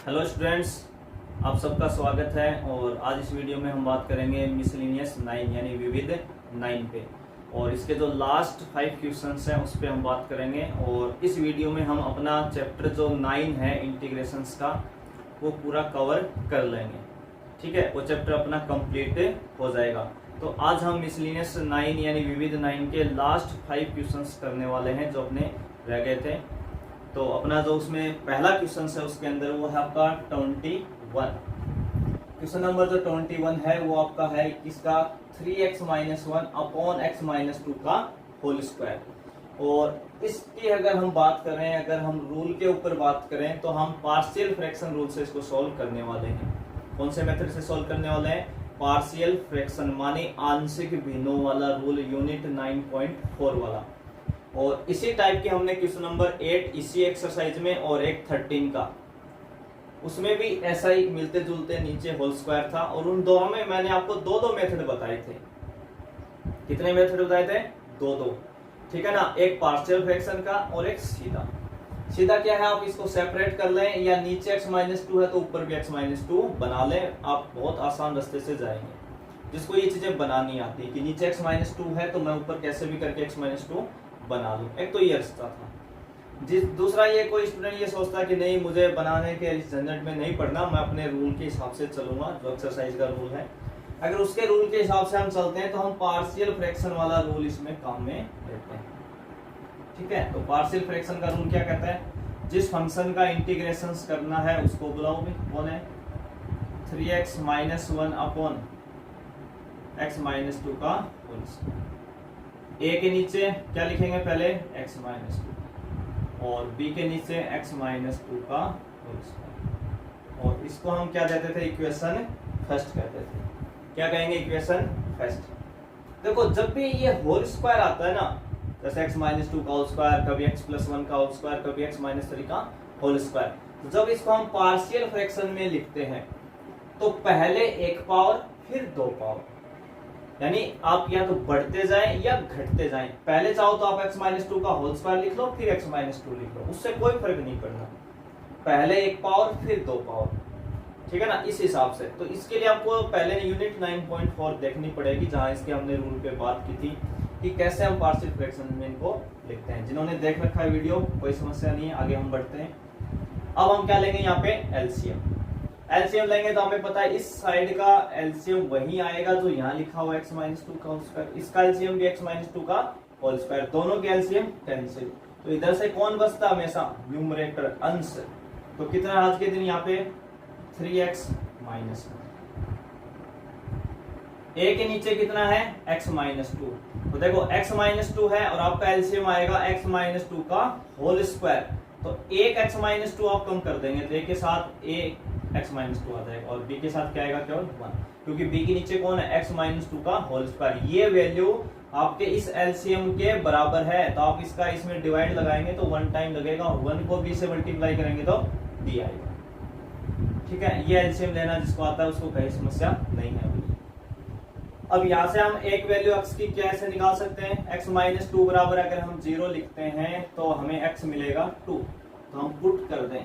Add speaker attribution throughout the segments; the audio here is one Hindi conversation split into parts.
Speaker 1: हेलो स्टूडेंट्स, आप सबका स्वागत है। और आज इस वीडियो में हम बात करेंगे मिसलेनियस 9 यानी विविध 9 पे। और इसके जो लास्ट 5 क्वेश्चंस हैं उस पे हम बात करेंगे। और इस वीडियो में हम अपना चैप्टर जो 9 है इंटीग्रेशंस का वो पूरा कवर कर लेंगे। ठीक है, वो चैप्टर अपना कंप्लीट हो जाएगा। तो आज हम मिसलेनियस 9 यानी विविध 9 के लास्ट 5 क्वेश्चंस करने वाले हैं जो अपने रह गए थे। तो अपना जो उसमें पहला क्वेश्चन है उसके अंदर वो है आपका 21। क्वेश्चन नंबर जो 21 है वो आपका है किसका 3x-1 अपॉन x-2 का होल स्क्वायर। और इसकी अगर हम बात करें, अगर हम रूल के ऊपर बात करें तो हम पार्शियल फ्रैक्शन रूल से इसको सॉल्व करने वाले हैं। कौन से मेथड से सॉल्व करने वाले हैं? पार्शियल फ्रैक्शन माने आंशिक भिन्नों वाला रूल, यूनिट 9.4 वाला। और इसी टाइप के हमने क्वेश्चन नंबर 8 इसी एक्सरसाइज में और एक 13 का, उसमें भी ऐसा ही मिलते जुलते नीचे होल स्क्वायर था। और उन दोनों में मैंने आपको दो मेथड बताए थे। कितने मेथड बताए थे? दो। ठीक है ना, एक पार्शियल फ्रैक्शन का और एक सीधा। सीधा क्या है, आप इसको सेपरेट कर लें या नीचे x-2 है तो ऊपर भी x-2 बना लें। आप बहुत आसान रास्ते से जाएंगे। जिसको ये चीजें बनानी आती है कि नीचे x-2 है तो मैं ऊपर कैसे भी करके x-2 बना लूं, एक तो ये रास्ता था। दूसरा ये कोई स्टूडेंट ये सोचता है कि नहीं, मुझे बनाने के इस झंझट में नहीं पड़ना, मैं अपने रूल के हिसाब से चलूंगा जो एक्सरसाइज का रूल है। अगर उसके रूल के हिसाब से हम चलते हैं तो हम पार्शियल फ्रैक्शन वाला रूल इसमें काम में लेते हैं। ठीक है, तो पार्शियल फ्रैक्शन का रूल क्या कहता है? जिस फंक्शन का इंटीग्रेशन करना है उसको बुलाओ भी। कौन है? 3x-1 अपॉन x-2 का होल स्क्वायर। a के नीचे क्या लिखेंगे? पहले x-2 और b के नीचे x-2 का होल स्क्वायर। और इसको हम क्या देते थे? इक्वेशन फर्स्ट कहते थे। क्या कहेंगे? Equation first. देखो, जब भी ये होल स्क्वायर आता है ना, जैसे x-2 का होल स्क्वायर, कभी x+1 का होल स्क्वायर, कभी x-3 का होल स्क्वायर, तो जब इसको हम पार्शियल फ्रैक्शन में लिखते हैं तो पहले एक पावर फिर दो पावर, यानी आप या तो बढ़ते जाएं या घटते जाएं। पहले चाहो तो आप x-2 का होल स्क्वायर लिख लो, फिर x-2 लिख लो, उससे कोई फर्क नहीं पड़ना। पहले एक पावर फिर दो पावर। ठीक है ना, इस हिसाब से। तो इसके लिए आपको पहले यूनिट 9.4 देखनी पड़ेगी, जहां इसके हमने रूल पे बात की थी कि कैसे हम पार्शियल फ्रैक्शन में इनको लिखते हैं। जिन्होंने देख रखा है वीडियो, कोई समस्या नहीं है। आगे हम बढ़ते हैं। अब हम क्या लेंगे यहाँ पे? एलसीएम। एलसीएम लेंगे तो हमें पता है इस साइड का एलसीएम वही आएगा जो यहाँ लिखा हुआ x-2 का होल स्क्वायर। इसका एलसीएम भी x-2 का होल स्क्वायर। दोनों के एलसीएम कैंसिल। तो इधर से कौन बचता? हमेशा न्यूमरेटर, अंश। तो कितना आज के दिन यहाँ पे? 3x-1। a के नीचे कितना है? x-2। तो देखो x-2 है और आपका एलसीएम आएगा x-2 का होल स्क्वायर। तो एक x-2 आप कम कर देंगे तो a के साथ x-2 आ जाएगा और b के साथ क्या आएगा? केवल 1, क्योंकि b के नीचे कौन है? x-2 का होल स्क्वायर। ये वैल्यू आपके इस एलसीएम के बराबर है, तो आप इसका इसमें डिवाइड लगाएंगे तो 1 टाइम लगेगा। 1 को b से मल्टीप्लाई करेंगे तो b आएगा। ठीक है, ये एलसीएम लेना जिसको आता है उसको कहीं समस्या नहीं है। अब यहाँ से हम एक वैल्यू x की कैसे निकाल सकते हैं? x-2 बराबर अगर हम 0 लिखते हैं तो हमें x मिलेगा 2। तो हम पुट कर दें,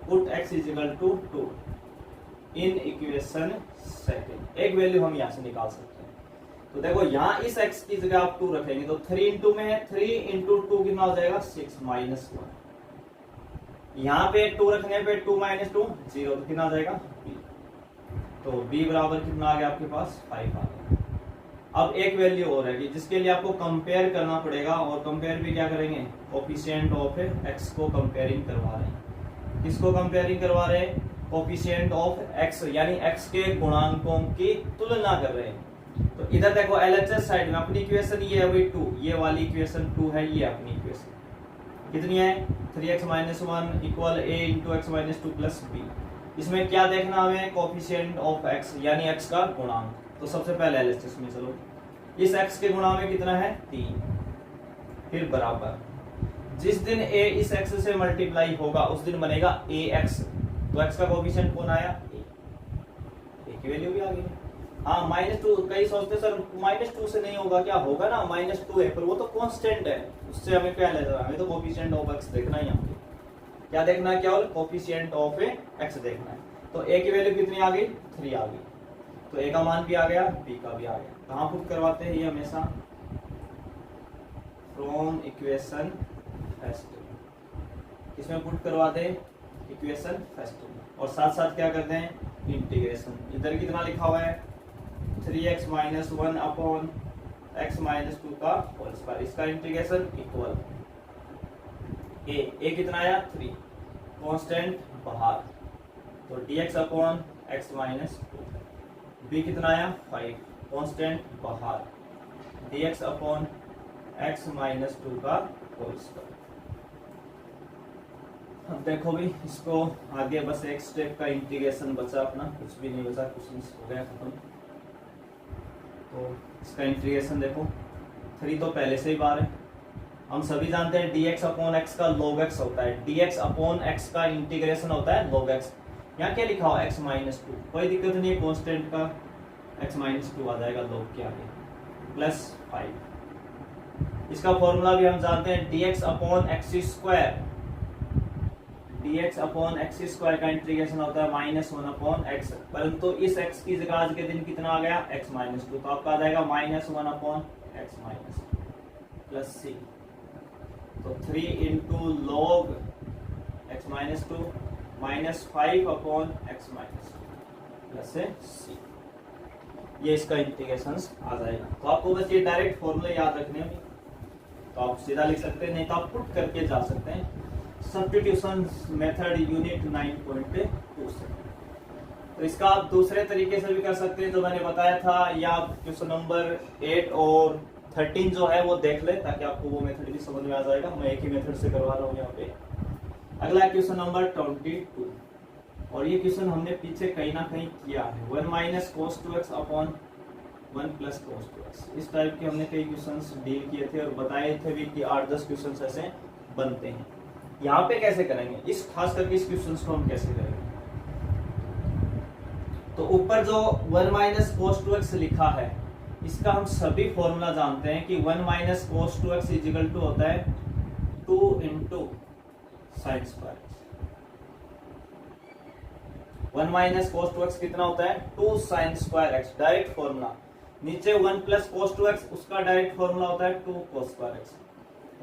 Speaker 1: put x = 2 in equation second. एक वैल्यू हम यहाँ से निकाल सकते हैं। तो देखो, यहाँ इस x की जगह आप 2 रखेंगे तो 3 इंटू में है, 3 इंटू 2 कितना हो जाएगा? 6 -1। यहाँ पे 2 रखने पे 2 - 2 0, तो कितना आ जाएगा? b। तो b बराबर कितना आ गया आपके पास? 5 आ गया। अब एक वैल्यू और है जिसके लिए आपको कंपेयर करना पड़ेगा। और कंपेयर भी क्या करेंगे? कोफिशिएंट ऑफ x को कंपेयरिंग करवा रहे हैं। किसको कंपेयरिंग करवा रहे हैं? कोफिशिएंट ऑफ x, यानी x के गुणांकों की तुलना कर रहे हैं। तो इधर देखो LHS साइड में अपनी इक्वेशन ये है 2, ये वाली इक्वेशन 2 है, ये अपनी इक्वेशन कितनी है? 3x-1 = a × x-2 + b। इसमें क्या देखना हमें? कोफिशिएंट ऑफ x, यानी x का गुणांक। तो सबसे पहले LHS में चलो, इस x के गुणा में कितना है? 3। फिर बराबर, जिस दिन a इस x से मल्टीप्लाई होगा उस दिन बनेगा ax। तो x का कोफिशिएंट कौन आया? a की वैल्यू भी आ गई। हाँ, -2। कई सोचते सर -2 से नहीं होगा, क्या होगा ना? -2 है पर वो तो कांस्टेंट है, उससे हमें क्या लेना है? हमें तो कोफिशिएंट ऑफ x देखना है यहाँ पे। क्या देखना है, केवल कोफिशिएंट ऑफ एक्स देखना है। तो ए की वैल्यू कितनी आ गई, 3 आ गई, तो ए का मान भी आ गया, बी का भी आ गया। कहाँ पुट करवाते हैं ये हमेशा, फ्रॉम इक्वेशन फर्स्ट, इसमें पुट करवाते हैं इक्वेशन फर्स्ट, और साथ साथ क्या करते हैं इंटीग्रेशन। इधर कितना लिखा हुआ है 3x minus 1 upon x minus 2 का होल स्क्वायर, इसका इंटीग्रेशन इक्वल ए कितना आया 3, कांस्टेंट बाहर, तो dx upon x minus 2, b कितना आया 5, कांस्टेंट बाहर, dx अपॉन x माइनस 2 का होल स्क्वायर। अब देखो भी इसको आगे बस एक स्टेप का इंटीग्रेशन बचा अपना, कुछ भी नहीं बचा, कुछ नहीं हो गया खत्म। तो इसका इंटीग्रेशन देखो 3 तो पहले से ही बाहर है, हम सभी जानते हैं dx अपॉन x का log x होता है, dx अपॉन x का इंटीग्रेशन होता है log x। यहाँ क्या लिखा हुआ x माइनस 2, कोई दिक्कत नहीं है, कॉन्स्टेंट का x माइनस 2 आ जाएगा log के आगे, प्लस 5। इसका फॉर्मूला भी हम जानते हैं dx upon x square, dx upon x square का इंटीग्रेशन होता है माइनस 1 अपॉन एक्स, परंतु इस x की जगह आज के दिन कितना आ गया x माइनस 2, तो आपका आ जाएगा minus 1 upon x minus plus c, तो 3 into log x minus 2 minus 5 upon x minus plus c, ये इसका इंटीग्रेशन आ जाएगा। तो आपको बस ये डायरेक्ट फॉर्मूले याद रखने हैं, तो आप सीधा लिख सकते हैं, नहीं तो आप पुट करके जा सकते हैं। सब्स्टिट्यूशन मेथड यूनिट 9.2 से, तो इसका आप दूसरे तरीके से भी कर सकते हैं जो मैंने बताया था, या आप क्वेश्चन नंबर 8 और 13 जो है वो देख ले, ताकि आपको वो मेथड भी समझ में आ जाएगा। मैं एक ही मेथड से करवा रहा हूँ यहाँ पे। अगला क्वेश्चन नंबर 22, और ये क्वेश्चन हमने पीछे कहीं ना कहीं किया है, 1 minus cos 2x upon 1 plus cos 2x। इस टाइप के हमने कई क्वेश्चन डील किए थे और बताए थे भी कि 8-10 क्वेश्चन ऐसे बनते हैं। यहाँ पे कैसे करेंगे, इस खास करके इस क्वेश्चन को हम कैसे करेंगे, तो ऊपर जो 1 माइनस कोस 2x लिखा है, इसका हम सभी फॉर्मूला जानते हैं कि 1 minus cos 2x is equal to होता है 2 into sine square. 1 minus cos 2x कितना होता है 2 sine square x, direct formula. नीचे 1 प्लस कोस 2x, उसका डायरेक्ट फॉर्मूला होता है 2 कोस स्क्वायर x।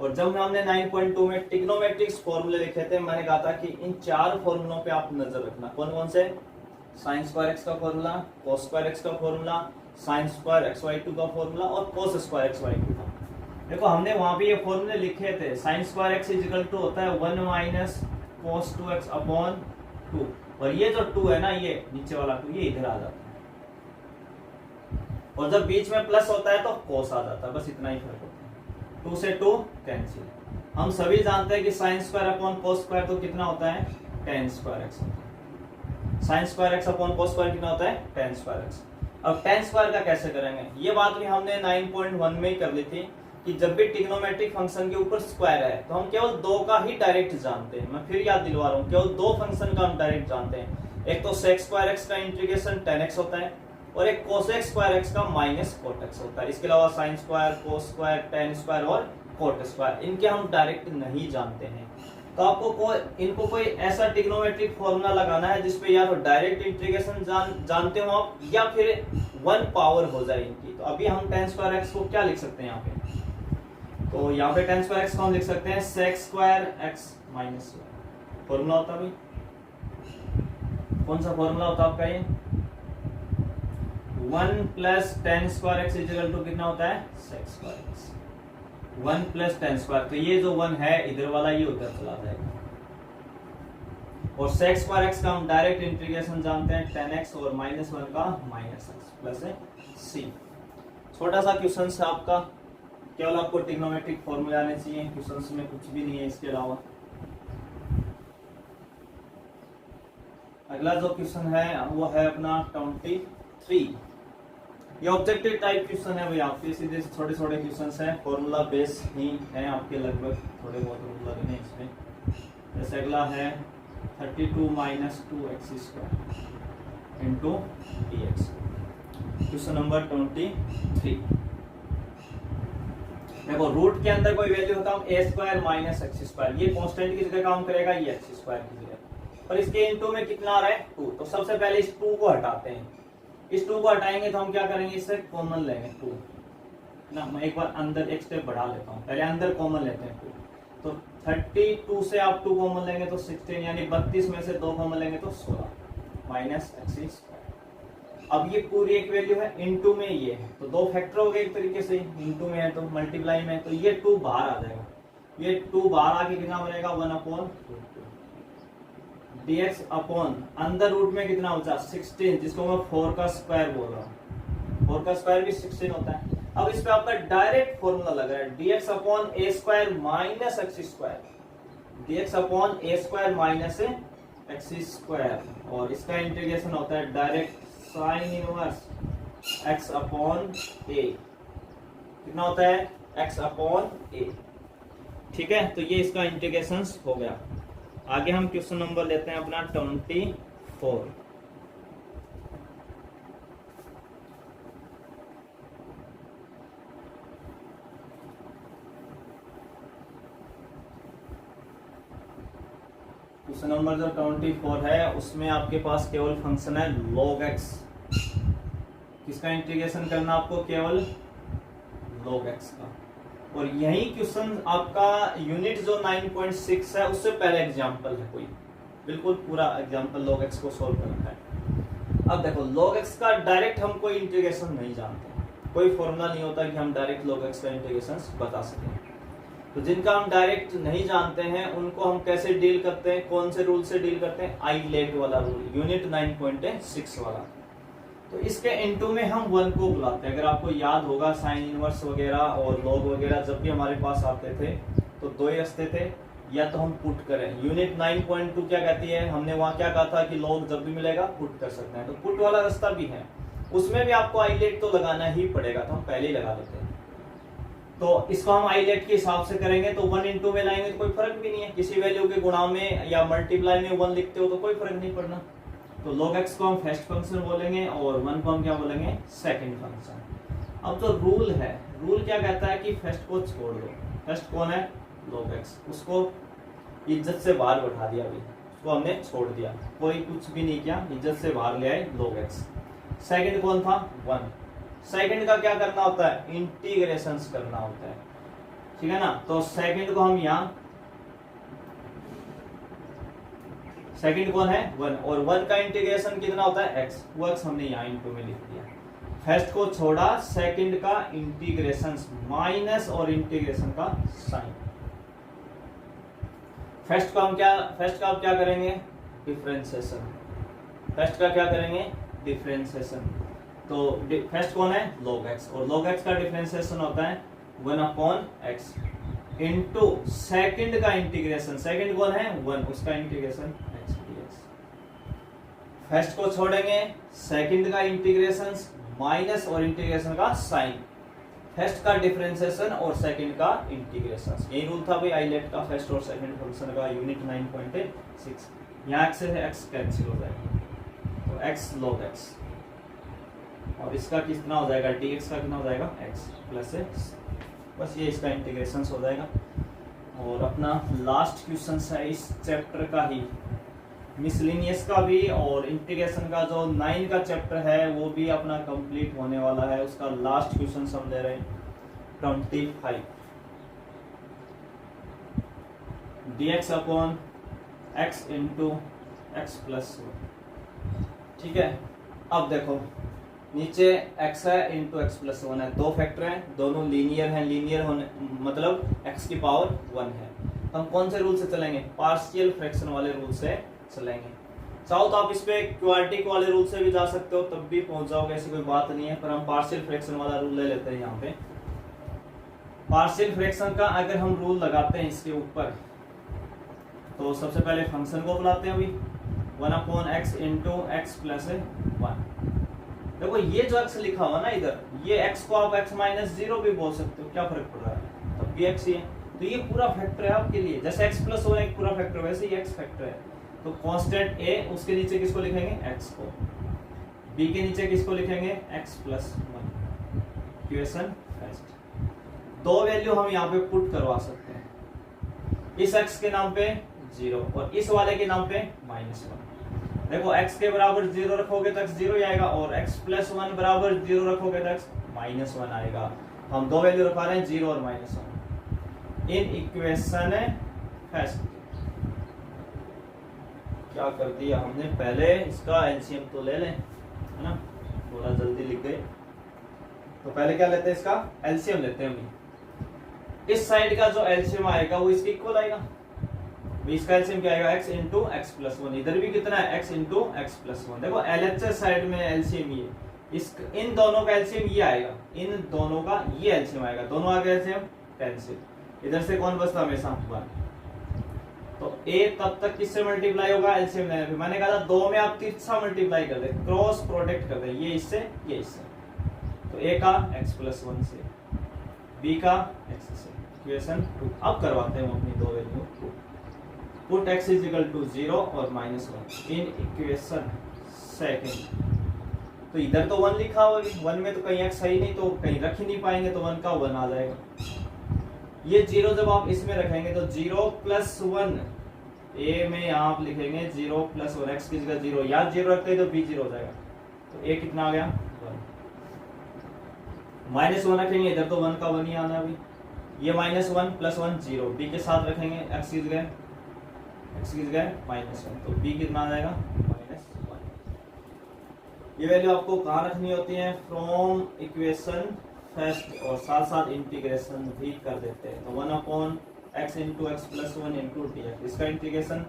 Speaker 1: और जब हमने 9.2 में ट्रिग्नोमेट्रिक्स फॉर्मूले लिखे थे, मैंने कहा था कि इन 4 फॉर्मूलों पे आप नजर रखना। कौन कौन से, साइन स्क्वायर एक्स का फॉर्मूला, कोस स्क्वायर एक्स का formula, sine square x by 2 का फॉर्मूला और कोस स्क्वायर एक्स वाई 2 का। देखो हमने वहां पे ये फॉर्मूले लिखे थे, sine square x is equal to होता है 1 माइनस कोस 2x अपॉन 2, और ये जो 2 है ना, ये नीचे वाला 2 ये इधर आ जाता है, और जब बीच में प्लस होता है तो कोस आ जाता है, बस इतना ही फर्क होता है। 2 से 2 कैंसिल। हम सभी जानते हैं कि sine square upon cos square तो कितना होता है tan स्क्वायर एक्स होता है। Sign square x upon cos square कितना होता है tan स्क्वायर एक्स। अब tan स्क्वायर का कैसे करेंगे, ये बात भी हमने 9.1 में ही कर ली थी कि जब भी ट्रिग्नोमेट्रिक फंक्शन के ऊपर स्क्वायर है तो हम केवल 2 का ही डायरेक्ट जानते हैं। मैं फिर याद दिलवा रहा हूँ, केवल 2 फंक्शन का हम डायरेक्ट जानते हैं। एक तो sec स्क्वायर एक्स का इंटीग्रेशन tan x होता है, और एक cosec स्क्वायर x का माइनस cot x होता है। इसके अलावा sine square, cos square, tan square और cot स्क्वायर, इनके हम डायरेक्ट नहीं जानते हैं। तो आपको इनको कोई ऐसा ट्रिग्नोमेट्रिक फॉर्मूला लगाना है जिसपे या तो डायरेक्ट इंटीग्रेशन जानते हो आप, या फिर 1 पावर हो जाए इनकी। तो अभी हम tan स्क्वायर x को क्या लिख सकते हैं यहाँ पे, तो यहाँ पे tan स्क्वायर x को हम लिख सकते हैं sec square x minus 1। Formula होता भी कौन सा फॉर्मूला होता आपका, ये 1 plus tan square x equal to कितना होता है sec square x। 1 plus tan square, तो ये जो 1 है इधर वाला ये उधर चला जाएगा, और sec स्क्वायर x का हम डायरेक्ट इंटीग्रेशन जानते हैं tan x, और माइनस 1 का माइनस x प्लस c। छोटा सा क्वेश्चन है आपका, केवल आपको ट्रिग्नोमेट्रिक फॉर्मूला आने चाहिए, क्वेश्चन में कुछ भी नहीं है इसके अलावा। अगला जो क्वेश्चन है वो है अपना 23। ये ऑब्जेक्टिव टाइप क्वेश्चन है भाई, आपके सीधे छोटे छोटे क्वेश्चन हैं, फॉर्मूला बेस ही है आपके, लगभग थोड़े बहुत रूल लगे हैं इसमें। जैसे अगला है 32 minus 2x square into dx, question number 23। देखो रूट के अंदर कोई वैल्यू होता है ए स्क्वायर माइनस एक्स स्क्वायर, ये कांस्टेंट की जगह काम करेगा, ये एक्स स्क्वायर की जगह। और इसके इनटू में कितना आ रहा है 2, तो सबसे पहले इस 2 को हटाते हैं। इस 2 को हटाएंगे तो हम क्या करेंगे, इससे कॉमन लेंगे 2 ना। मैं एक बार अंदर एक स्टेप बढ़ा लेता हूँ, पहले अंदर कॉमन लेते हैं 2। तो 32 से आप 2 कॉमन लेंगे तो 16, यानी 32 में से 2 कॉमन लेंगे तो 16 माइनस एक्स स्क्वायर। अब ये पूरी एक वैल्यू है, इनटू में ये है, तो 2 फैक्टर हो गए एक तरीके से, इनटू में है तो मल्टीप्लाई में, तो ये 2 बाहर आ जाएगा। ये 2 बाहर आके कितना बनेगा 1/2 dx अपॉन अंदर रूट में कितना बचा 16, जिसको मैं 4 का स्क्वायर बोल रहा हूँ। 4 का स्क्वायर भी 16 होता है। अब इस पे आपका डायरेक्ट फॉर्मूला लग रहा है, dx upon a square minus x square, dx upon a square minus x square, और इसका इंटीग्रेशन होता है direct sine inverse x upon a, कितना होता है x अपॉन ए। ठीक है, तो ये इसका इंटीग्रेशन हो गया। आगे हम क्वेश्चन नंबर लेते हैं अपना 24। क्वेश्चन नंबर जो 24 है उसमें आपके पास केवल फंक्शन है log x। किसका इंटीग्रेशन करना आपको, केवल log x का। और यही क्वेश्चन आपका यूनिट जो 9.6 है उससे पहले एग्जांपल है, कोई बिल्कुल पूरा एग्जांपल log x को सोल्व करना है। अब देखो log x का डायरेक्ट हम कोई इंटीग्रेशन नहीं जानते, कोई फॉर्मूला नहीं होता कि हम डायरेक्ट log x का इंटीग्रेशन बता सकें। तो जिनका हम डायरेक्ट नहीं जानते हैं उनको हम कैसे डील करते हैं, कौन से रूल से डील करते हैं, आइलेट वाला रूल, यूनिट 9.6 वाला। तो इसके इनटू में हम 1 को बुलाते हैं। अगर आपको याद होगा साइन इनवर्स वगैरह और लॉग वगैरह जब भी हमारे पास आते थे तो 2 ही रास्ते थे, या तो हम पुट करें। यूनिट 9.2 क्या कहती है, हमने वहां क्या कहा था कि लॉग जब भी मिलेगा पुट कर सकते हैं, तो पुट वाला रास्ता भी है, उसमें भी आपको आइलेट तो लगाना ही पड़ेगा, तो हम पहले ही लगा लेते हैं। तो इसको हम आइलेट के हिसाब से करेंगे तो 1 इनटू में लाएंगे तो कोई फर्क भी नहीं है, किसी वैल्यू के गुणा में या मल्टीप्लाई में 1 लिखते हो तो कोई फर्क नहीं पड़ना। तो log x को हम फर्स्ट फंक्शन बोलेंगे और 1 को हम क्या बोलेंगे, सेकंड फंक्शन। अब जो रूल है, रूल क्या कहता है कि फर्स्ट को छोड़ दो। फर्स्ट कौन है, log x, उसको इज्जत से बाहर बैठा दिया, अभी उसको हमने छोड़ दिया, कोई कुछ भी नहीं किया, इज्जत से बाहर ले आए log x। सेकंड कौन था, 1। सेकंड का क्या करना होता है, इंटीग्रेशन करना होता है, ठीक है ना। तो सेकंड को हम यहाँ, सेकंड कौन है 1, और 1 का इंटीग्रेशन कितना होता है x, वो x हमने यहाँ इनटू में लिख दिया। फर्स्ट को छोड़ा, सेकंड का इंटीग्रेशन माइनस और इंटीग्रेशन का साइन। फर्स्ट का आप क्या करेंगे, डिफरेंशिएशन। फर्स्ट का क्या करेंगे, डिफरेंशिएशन। तो फर्स्ट कौन है, log x, और log x का डिफरेंशिएशन होता है 1/x इनटू सेकंड का इंटीग्रेशन। सेकंड कौन है 1, उसका इंटीग्रेशन x dx। फर्स्ट को छोड़ेंगे, सेकंड का इंटीग्रेशन माइनस और इंटीग्रेशन का साइन। फर्स्ट का डिफरेंशिएशन और सेकंड का इंटीग्रेशन, यही रूल था भाई आइलेट का, फर्स्ट और सेकंड फंक्शन का, यूनिट 9.6। यहाँ x से x कैंसिल हो जाएगा, तो x log x, और इसका कितना हो जाएगा, dx का कितना हो जाएगा x प्लस x। बस ये इसका इंटीग्रेशन हो जाएगा। और अपना लास्ट क्वेश्चन है इस चैप्टर का ही, मिसलिनियस का भी और इंटीग्रेशन का जो 9 का चैप्टर है वो भी अपना कंप्लीट होने वाला है। उसका लास्ट क्वेश्चन हम ले रहे हैं 25, dx upon x into x plus. ठीक है, अब देखो नीचे x है इंटू एक्स प्लस 1 है, 2 फैक्टर हैं, दोनों लीनियर हैं, लीनियर होने मतलब x की पावर 1 है। तो हम कौन से रूल से चलेंगे, पार्शियल फ्रैक्शन वाले रूल से चलेंगे। चाहो तो आप इस पे क्वाड्रेटिक वाले रूल से भी जा सकते हो, तब भी पहुंच जाओगे, ऐसी कोई बात नहीं है, पर हम पार्शियल फ्रैक्शन वाला रूल ले लेते हैं। यहाँ पे पार्शियल फ्रैक्शन का अगर हम रूल लगाते हैं इसके ऊपर, तो सबसे पहले फंक्शन को बुलाते हैं अभी 1/x इंटू एक्स प्लस 1। देखो ये जो x लिखा हुआ ना इधर, ये x को आप x माइनस 0 भी बोल सकते हो, क्या फर्क पड़ रहा है, तब भी x ही है। तो ये पूरा फैक्टर है आपके लिए, जैसे x प्लस 1 एक पूरा फैक्टर वैसे ही x फैक्टर है। तो कांस्टेंट a, उसके नीचे किसको लिखेंगे x को, b के नीचे किसको लिखेंगे x प्लस 1, इक्वेशन फर्स्ट। दो वैल्यू हम यहाँ पे पुट करवा सकते हैं, इस x के नाम पे 0 और इस वाले के नाम पे -1। देखो x के बराबर 0 रखोगे तो x 0 ही आएगा और x + 1 बराबर 0 रखोगे तो x -1 आएगा। हम दो वैल्यू रखा रहे हैं 0 और -1 इन इक्वेशन फर्स्ट। क्या कर दिया हमने, पहले इसका एलसीएम तो ले लें, है ना, थोड़ा जल्दी लिख गए। तो पहले क्या लेते हैं, इसका एलसीएम लेते हैं हम। इस साइड का जो एलसीएम आएगा वो इसके इक्वल आएगा। इसका एलसीएम क्या आएगा, x इंटू एक्स प्लस 1। इधर भी कितना है, x इंटू एक्स प्लस 1। देखो एलएचएस साइड में एलसीएम ये, इन दोनों का एलसीएम ये आएगा, इन दोनों का ये एलसीएम आएगा, दोनों आ गए एलसीएम कैंसिल। इधर से कौन बचता हमेशा 1। तो a तब तक किससे मल्टीप्लाई होगा, एलसीएम लेने पे। मैंने कहा था दो में आप तिरछा मल्टीप्लाई कर दे, क्रॉस प्रोडक्ट कर दे, ये इससे ये इससे। तो a का x प्लस 1 से, b का x से, इक्वेशन 2। अब करवाते हैं हम अपनी दो value, put x is equal to 0 और -1 इन इक्वेशन सेकंड। तो इधर तो 1 लिखा हुआ है, 1 में तो कहीं x है ही नहीं, तो कहीं रख ही नहीं पाएंगे, तो 1 का 1 आ जाएगा। ये 0 जब आप इसमें रखेंगे तो 0 + 1 a में आप लिखेंगे 0 + 1, x की जगह 0, या 0 रखते हैं तो b 0 हो जाएगा। तो a कितना आ गया, 1। -1 रखेंगे इधर तो 1 का 1 ही आना अभी। ये -1 + 1 0, b के साथ रखेंगे x की जगह -1, तो b कितना आ जाएगा, -1। ये वैल्यू आपको कहाँ रखनी होती है, फ्रॉम इक्वेशन फर्स्ट, और साथ साथ इंटीग्रेशन भी कर देते हैं। तो 1/x into x plus 1 into dx, इसका इंटीग्रेशन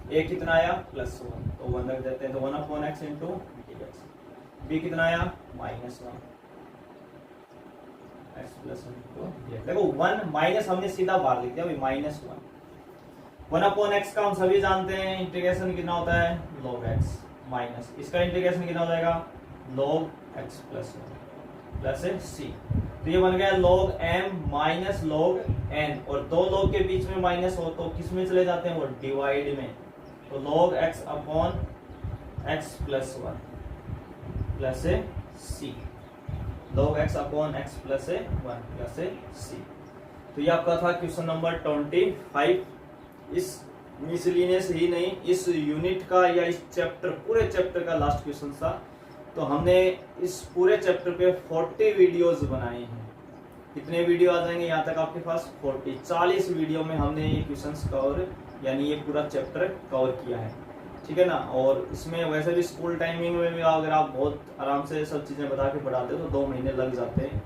Speaker 1: a कितना आया, +1, तो 1 रख देते हैं। तो 1/x इंटू dx, b कितना आया, -1 x प्लस 1। देखो 1 माइनस हमने सीधा बाहर लिख दिया अभी, -1। 1/x का हम सभी जानते हैं इंटीग्रेशन कितना होता है, log x, माइनस इसका इंटीग्रेशन कितना हो जाएगा, log x plus 1 plus c। तो ये बन गया log m minus log n, और दो log के बीच में माइनस हो तो किस में चले जाते हैं, वो डिवाइड में। तो log x/x plus 1 plus c, log x/x plus 1 plus c। तो ये आपका था क्वेश्चन नंबर 25। इस मिसलिनियस ही नहीं, इस यूनिट का या इस चैप्टर, पूरे चैप्टर का लास्ट क्वेश्चन था। तो हमने इस पूरे चैप्टर पे 40 वीडियोस बनाए हैं। कितने वीडियो आ जाएंगे यहाँ तक आपके पास, 40 वीडियो में हमने ये क्वेश्चंस कवर, यानी ये पूरा चैप्टर कवर किया है, ठीक है ना। और इसमें वैसे भी स्कूल टाइमिंग में भी अगर आप बहुत आराम से सब चीज़ें बता के पढ़ाते हो तो 2 महीने लग जाते हैं,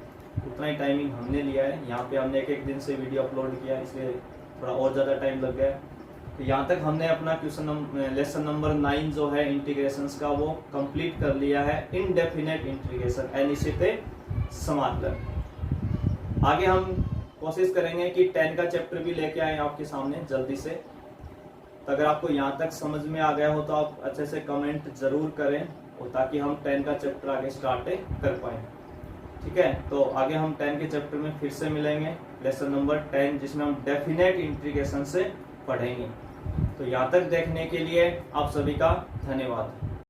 Speaker 1: उतना ही टाइमिंग हमने लिया है। यहाँ पे हमने एक दिन से वीडियो अपलोड किया, इसलिए थोड़ा और ज़्यादा टाइम लग गया। तो यहाँ तक हमने अपना लेसन नंबर 9 जो है इंटीग्रेशंस का, वो कंप्लीट कर लिया है। इनडेफिनेट इंटीग्रेशन, अनिश्चित समाकलन। आगे हम कोशिश करेंगे कि 10 का चैप्टर भी लेके आए आपके सामने जल्दी से। तो अगर आपको यहाँ तक समझ में आ गया हो तो आप अच्छे से कमेंट जरूर करें, और ताकि हम 10 का चैप्टर आगे स्टार्ट कर पाए, ठीक है। तो आगे हम 10 के चैप्टर में फिर से मिलेंगे, लेसन नंबर 10, जिसमें हम डेफिनेट इंटीग्रेशन से पढ़ेंगे। तो यहाँ तक देखने के लिए आप सभी का धन्यवाद।